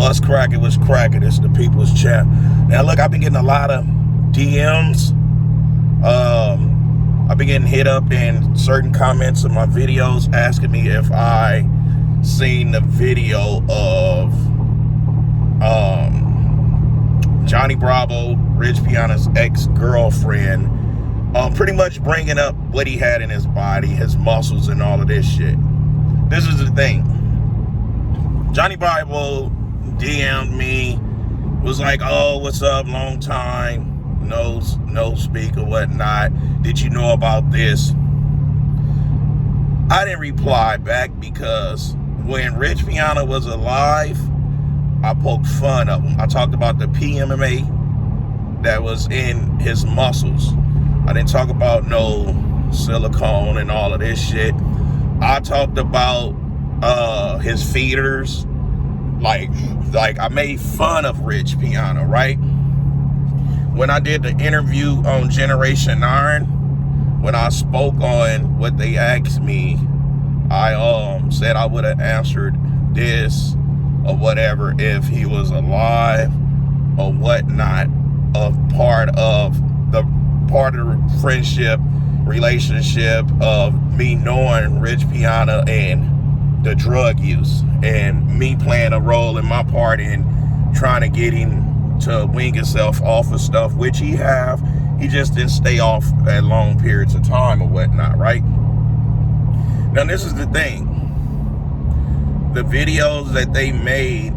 What's cracking? What's cracking? It's the People's Chat. Now, look, I've been getting a lot of DMs. I've been getting hit up in certain comments of my videos asking me if I seen the video of Johnny Bravo, Rich Piana's ex-girlfriend, pretty much bringing up what he had in his body, his muscles, and all of this shit. This is the thing. Johnny Bravo DM'd me, was like, oh, what's up, long time, no speak or whatnot. Did you know about this? I didn't reply back because when Rich Piana was alive, I poked fun of him. I talked about the PMMA that was in his muscles. I didn't talk about no silicone and all of this shit. I talked about his feeders. Like I made fun of Rich Piana, right? When I did the interview on Generation Iron, when I spoke on what they asked me, I said I would have answered this or whatever if he was alive or whatnot, of part of the friendship, relationship of me knowing Rich Piana and the drug use, and me playing a role in my part in trying to get him to wing himself off of stuff, which he just didn't stay off at long periods of time or whatnot, right? Now, this is the thing. The videos that they made,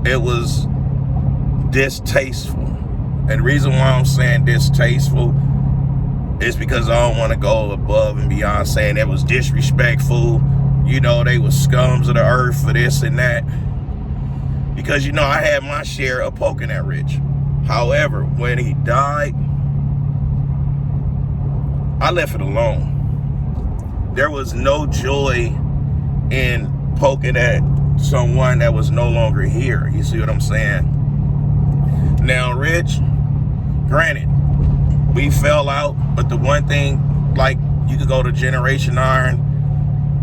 it was distasteful. And the reason why I'm saying distasteful is because I don't want to go above and beyond saying it was disrespectful. You know, they were scums of the earth for this and that. Because, you know, I had my share of poking at Rich. However, when he died, I left it alone. There was no joy in poking at someone that was no longer here. You see what I'm saying? Now, Rich, granted, we fell out, but the one thing, like, you could go to Generation Iron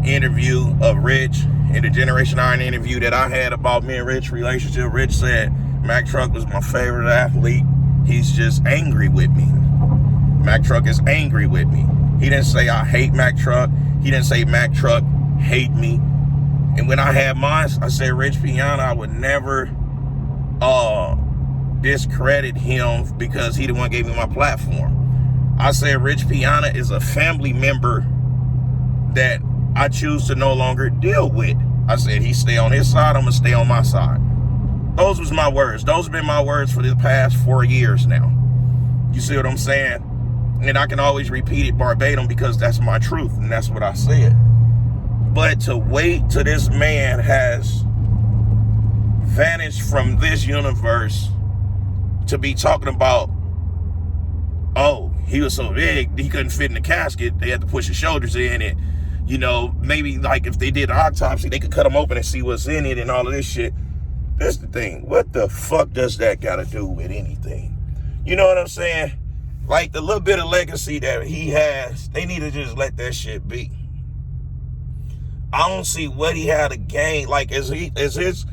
interview of Rich, in the Generation Iron interview that I had about me and Rich relationship, Rich said Mack Truck was my favorite athlete. He's just angry with me. Mack Truck is angry with me. He didn't say I hate Mack Truck. He didn't say Mack Truck hate me. And when I had mine, I said Rich Piana, I would never discredit him because he the one gave me my platform. I said Rich Piana is a family member that I choose to no longer deal with. I said he stay on his side, I'm gonna stay on my side. Those was my words. Those have been my words for the past 4 years now. You see what I'm saying? And I can always repeat it verbatim because that's my truth and that's what I said. But to wait till this man has vanished from this universe to be talking about, oh, he was so big he couldn't fit in the casket, they had to push his shoulders in it. You know, maybe like if they did an autopsy, they could cut him open and see what's in it and all of this shit. That's the thing. What the fuck does that got to do with anything? You know what I'm saying? Like the little bit of legacy that he has, they need to just let that shit be. I don't see what he had to gain. Like, is his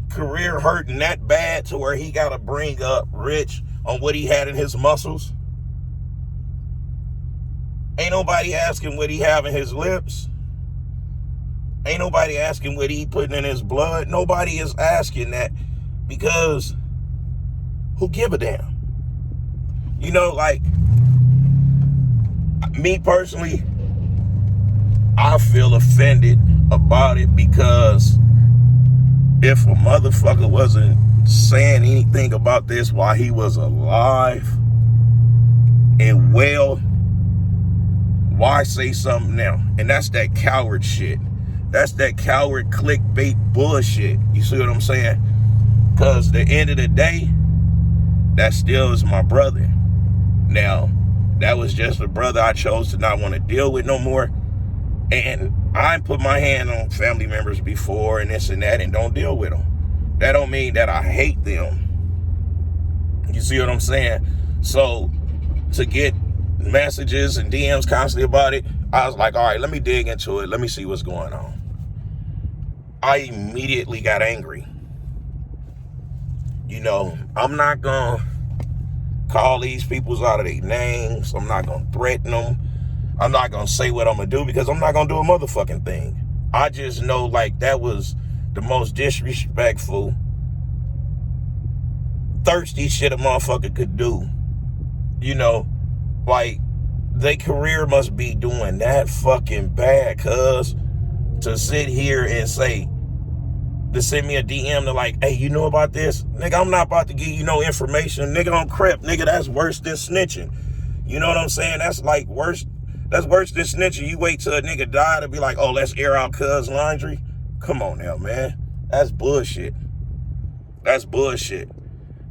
career hurting that bad to where he got to bring up Rich on what he had in his muscles? Ain't nobody asking what he have in his lips. Ain't nobody asking what he putting in his blood. Nobody is asking that because who give a damn? You know, like, me personally, I feel offended about it because if a motherfucker wasn't saying anything about this while he was alive and well, why say something now? And that's that coward shit. That's that coward clickbait bullshit. You see what I'm saying? Because at the end of the day, that still is my brother. Now, that was just a brother I chose to not want to deal with no more. And I put my hand on family members before and this and that and don't deal with them. That don't mean that I hate them. You see what I'm saying? So to get messages and DMs constantly about it, I was like, all right, let me dig into it. Let me see what's going on. I immediately got angry. You know, I'm not going to call these peoples out of their names. I'm not going to threaten them. I'm not going to say what I'm going to do because I'm not going to do a motherfucking thing. I just know, like, that was the most disrespectful, thirsty shit a motherfucker could do. You know, like, their career must be doing that fucking bad, cuz, to sit here and say, to send me a DM to like, hey, you know about this? Nigga, I'm not about to give you no information. Nigga, on crap. Nigga, that's worse than snitching. You know what I'm saying? That's like worse. That's worse than snitching. You wait till a nigga die to be like, oh, let's air out cuz laundry. Come on now, man. That's bullshit. That's bullshit.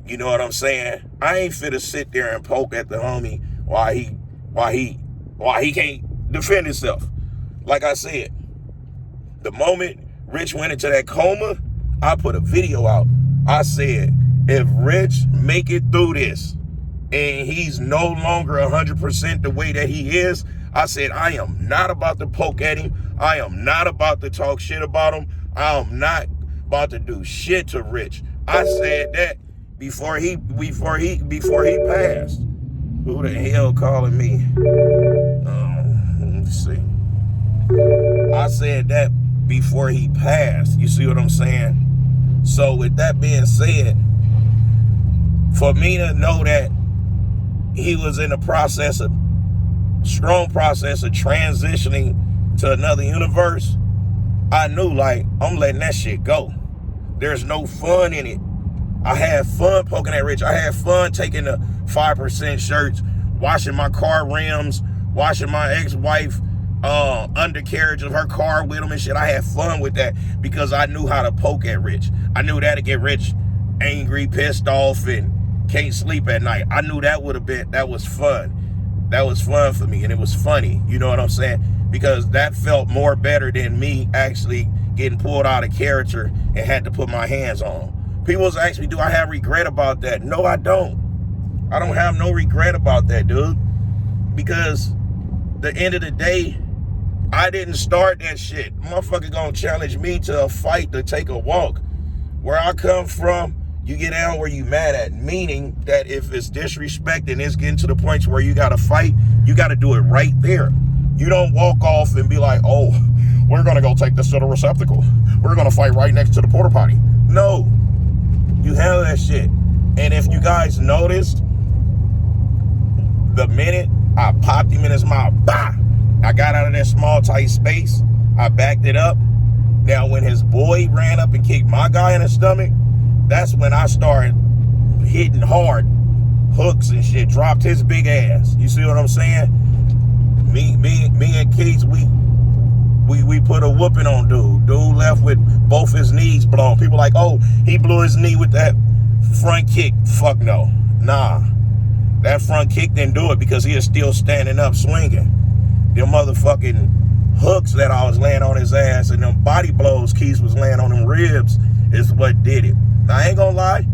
You know what I'm saying? I ain't finna sit there and poke at the homie why he can't defend himself. Like I said, the moment Rich went into that coma, I put a video out. I said, if Rich make it through this and he's no longer 100% the way that he is, I said, I am not about to poke at him. I am not about to talk shit about him. I am not about to do shit to Rich. I said that before he passed. Who the hell calling me? Let me see. I said that before he passed. You see what I'm saying? So with that being said, for me to know that he was in a strong process of transitioning to another universe, I knew, like, I'm letting that shit go. There's no fun in it. I had fun poking at Rich. I had fun taking the 5% shirts, washing my car rims, washing my ex-wife undercarriage of her car with him and shit. I had fun with that because I knew how to poke at Rich. I knew that to get Rich angry, pissed off, and can't sleep at night. I knew that was fun. That was fun for me, and it was funny. You know what I'm saying? Because that felt more better than me actually getting pulled out of character and had to put my hands on. People was asking me, do I have regret about that? No, I don't. I don't have no regret about that, dude. Because the end of the day, I didn't start that shit. Motherfucker gonna challenge me to a fight to take a walk. Where I come from, you get down where you mad at. Meaning that if it's disrespect and it's getting to the point where you gotta fight, you gotta do it right there. You don't walk off and be like, oh, we're gonna go take this to the receptacle. We're gonna fight right next to the porta potty. No. You handle that shit. And if you guys noticed, the minute I popped him in his mouth, bah! I got out of that small, tight space. I backed it up. Now, when his boy ran up and kicked my guy in the stomach, that's when I started hitting hard. Hooks and shit. Dropped his big ass. You see what I'm saying? Me and Keith, we put a whooping on dude. Dude left with both his knees blown. People like, oh, he blew his knee with that front kick. Fuck no. Nah. That front kick didn't do it because he is still standing up swinging. Them motherfucking hooks that I was laying on his ass and them body blows Keith was laying on them ribs is what did it. Now, I ain't gonna lie.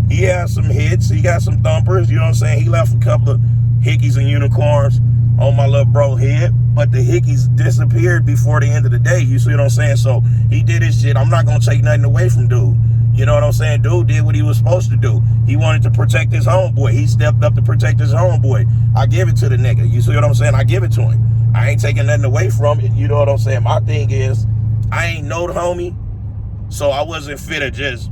He had some hits. He got some thumpers. You know what I'm saying? He left a couple of hickeys and unicorns on my little bro head, but the hickeys disappeared before the end of the day. You see what I'm saying? So he did his shit. I'm not gonna take nothing away from dude. You know what I'm saying? Dude did what he was supposed to do. He wanted to protect his homeboy. He stepped up to protect his homeboy. I give it to the nigga. You see what I'm saying? I give it to him. I ain't taking nothing away from it. You know what I'm saying? My thing is, I ain't know the homie, so I wasn't fit to just,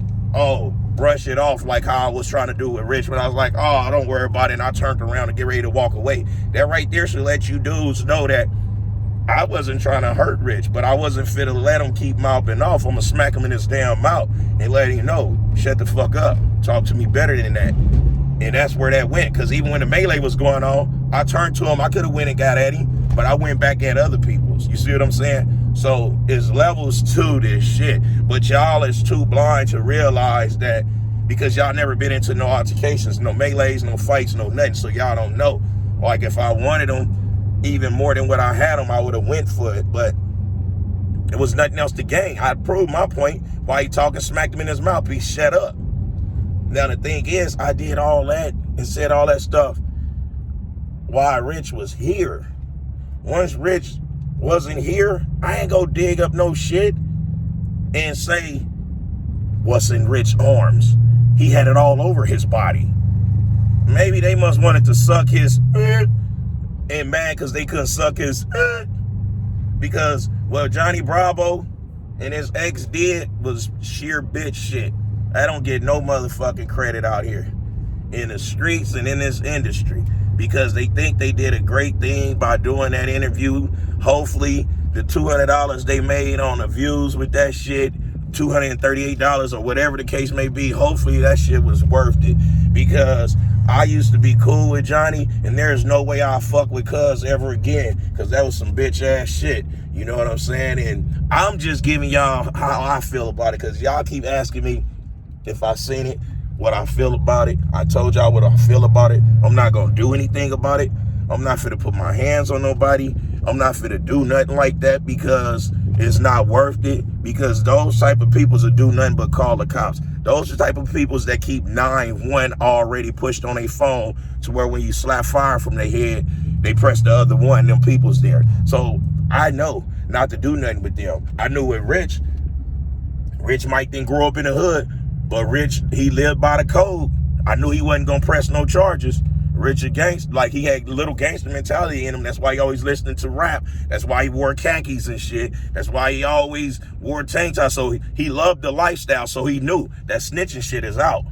brush it off like how I was trying to do with Rich. But I was like, don't worry about it. And I turned around to get ready to walk away. That right there should let you dudes know that I wasn't trying to hurt Rich, but I wasn't fit to let him keep mouthing off. I'm going to smack him in his damn mouth and let him know, shut the fuck up. Talk to me better than that. And that's where that went, because even when the melee was going on, I turned to him. I could have went and got at him, but I went back at other people's. You see what I'm saying? So it's levels to this shit, but y'all is too blind to realize that because y'all never been into no altercations, no melees, no fights, no nothing, so y'all don't know. Like if I wanted them even more than what I had them, I would have went for it, but it was nothing else to gain. I proved my point while he talking, smacked him in his mouth. He shut up. Now the thing is, I did all that and said all that stuff while Rich was here. Once Rich wasn't here, I ain't go dig up no shit. and say what's in Rich's arms. He had it all over his body. Maybe they must wanted to suck his and mad because they couldn't suck his because what Johnny Bravo and his ex did was sheer bitch shit. I don't get no motherfucking credit out here in the streets and in this industry because they think they did a great thing by doing that interview. Hopefully the $200 they made on the views with that shit, $238 or whatever the case may be, hopefully that shit was worth it, because I used to be cool with Johnny and there's no way I'll fuck with Cuz ever again, because that was some bitch ass shit, you know what I'm saying? And I'm just giving y'all how I feel about it, because y'all keep asking me if I seen it, what I feel about it. I told y'all what I feel about it. I'm not gonna do anything about it. I'm not finna put my hands on nobody. I'm not finna do nothing like that because it's not worth it. Because those type of peoples will do nothing but call the cops. Those are the type of peoples that keep 9-1 already pushed on their phone to where when you slap fire from their head, they press the other one, them people's there. So I know not to do nothing with them. I knew with Rich might think grow up in the hood, but Rich, he lived by the code. I knew he wasn't gonna press no charges. Rich a gangster, like he had little gangster mentality in him. That's why he always listening to rap. That's why he wore khakis and shit. That's why he always wore tank tops. So he loved the lifestyle. So he knew that snitching shit is out.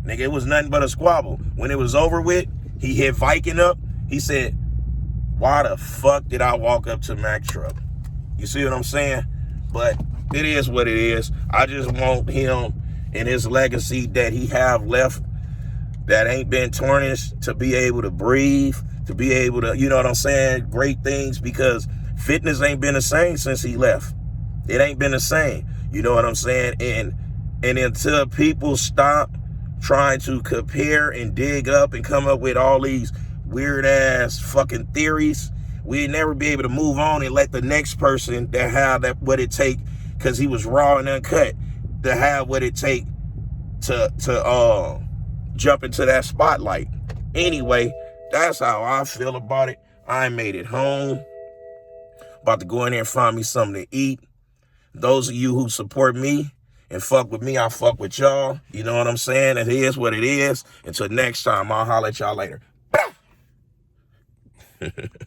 Nigga, it was nothing but a squabble. When it was over with, he hit Viking up. He said, why the fuck did I walk up to Mac truck? You see what I'm saying? But it is what it is. I just want him and his legacy that he have left that ain't been tarnished to be able to breathe, to be able to, you know what I'm saying, great things, because fitness ain't been the same since he left. It ain't been the same, you know what I'm saying? And until people stop trying to compare and dig up and come up with all these weird ass fucking theories, we'd never be able to move on and let the next person that have that what it take, because he was raw and uncut, to have what it take to jump into that spotlight. Anyway, that's how I feel about it. I made it home. About to go in there and find me something to eat. Those of you who support me and fuck with me, I fuck with y'all. You know what I'm saying? It is what it is. Until next time, I'll holler at y'all later.